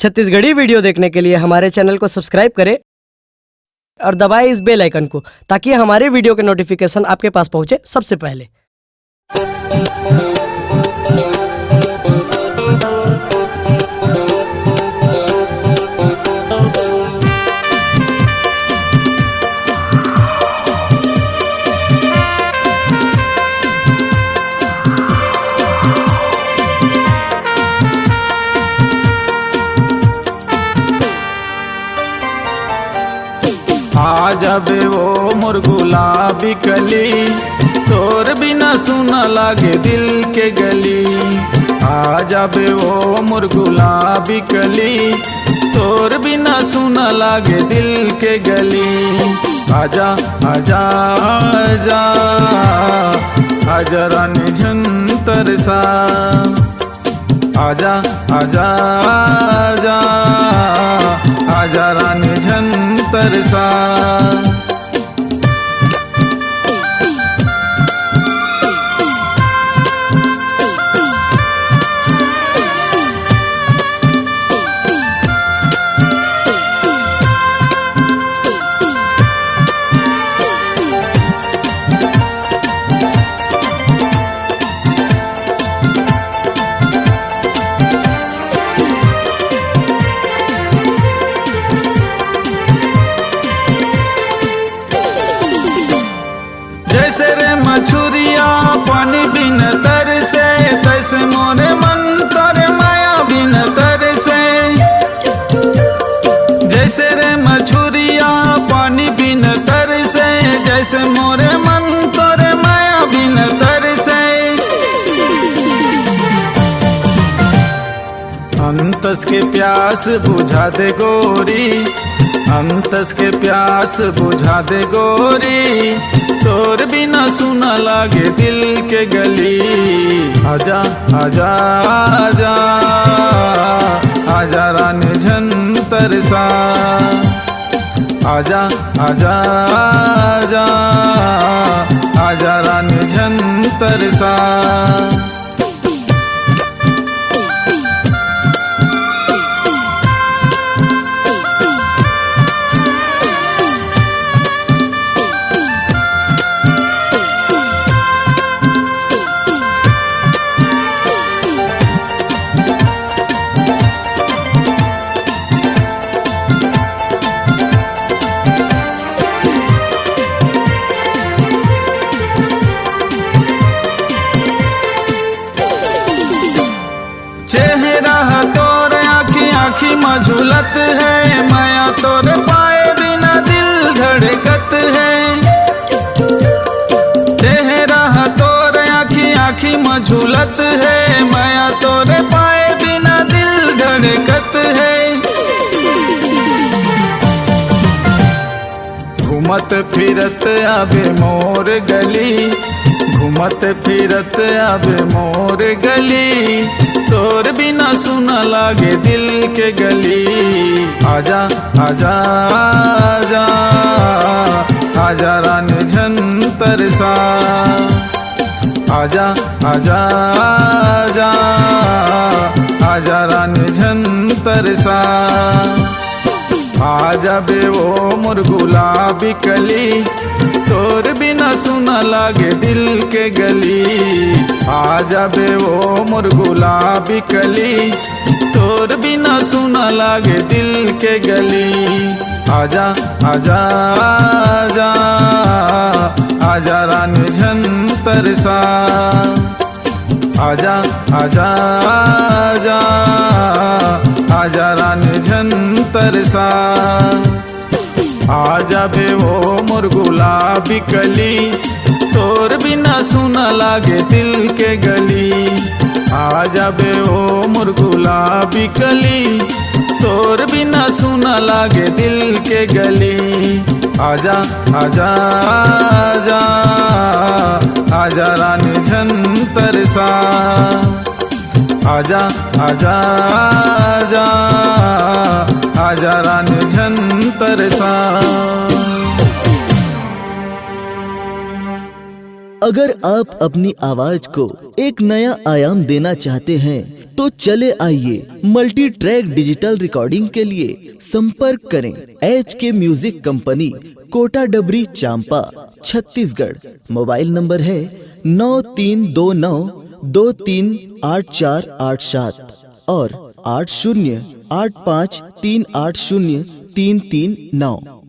Chhattisgarhi video देखने के लिए हमारे चैनल को सब्सक्राइब करें और दबाएं इस बेल आइकन को, ताकि हमारे वीडियो के नोटिफिकेशन आपके पास पहुंचे सबसे पहले। आ जाबे वो मोर गुलाबी कली, तोर बिना सुना लागे दिल के गली। आ जाबे वो मोर गुलाबी कली, तोर बिना सुना लागे दिल के गली। आजा आजा आजा आजा रानी झंतर सा, आजा आजा आजा आजा रानी झंतर सा। जैसे रे मछुरिया पानी बिन तरसे, तैसे मोरे मन तोरे माया बिन तरसे। जैसे रे मछुरिया पानी बिन तरसे, जैसे मोरे मन तोरे माया बिन तरसे। अंतस के प्यास बुझा दे गोरी, अंतस के प्यास बुझा दे गोरी, तोर बिना सुना लागे दिल के गली। आजा आजा आजा आजा रानी झंतर सा, आजा आजा आजा आजा रानी झंतर सा। चेहरा तोर आँखी आँखी मझुलत है, माया तोर पाए बिना दिल धड़कत है। चेहरा तोर आँखी आँखी मझुलत है, माया तोर पाए बिना दिल धड़कत है। घूमत फिरत आबे मोर गली, घूमत फिरत आबे मोर गली, तोर बिना सुना लागे दिल के गली। आजा आजा आजा आजा रानी झंतर सा, आजा आजा आजा आजा रानी झंतर सा। आजा बे वो मोर गुलाबी कली, तोर बिना सुना लागे दिल के गली। आजा बे वो मोर गुलाबी कली, तोर बिना सुना लागे दिल के गली। आजा आजा आजा आजा रानी झंतर सा, आजा आजा आजा आजा रानी झंतर सा। आजा बे वो मोर गुलाबी कली, तोर बिना सुना लागे दिल के गली। आजा बे वो मोर गुलाबी कली, तोर बिना सुना लागे दिल के गली। आजा आजा आजा आजा रानी झंतर सा, आजा आजा आजा आजा रानी झंतर सा। अगर आप अपनी आवाज को एक नया आयाम देना चाहते हैं तो चले आइए मल्टी ट्रैक डिजिटल रिकॉर्डिंग के लिए संपर्क करें HK म्यूजिक कंपनी, कोटा डबरी, चांपा, छत्तीसगढ़। मोबाइल नंबर है 9329238487 और 8085380339।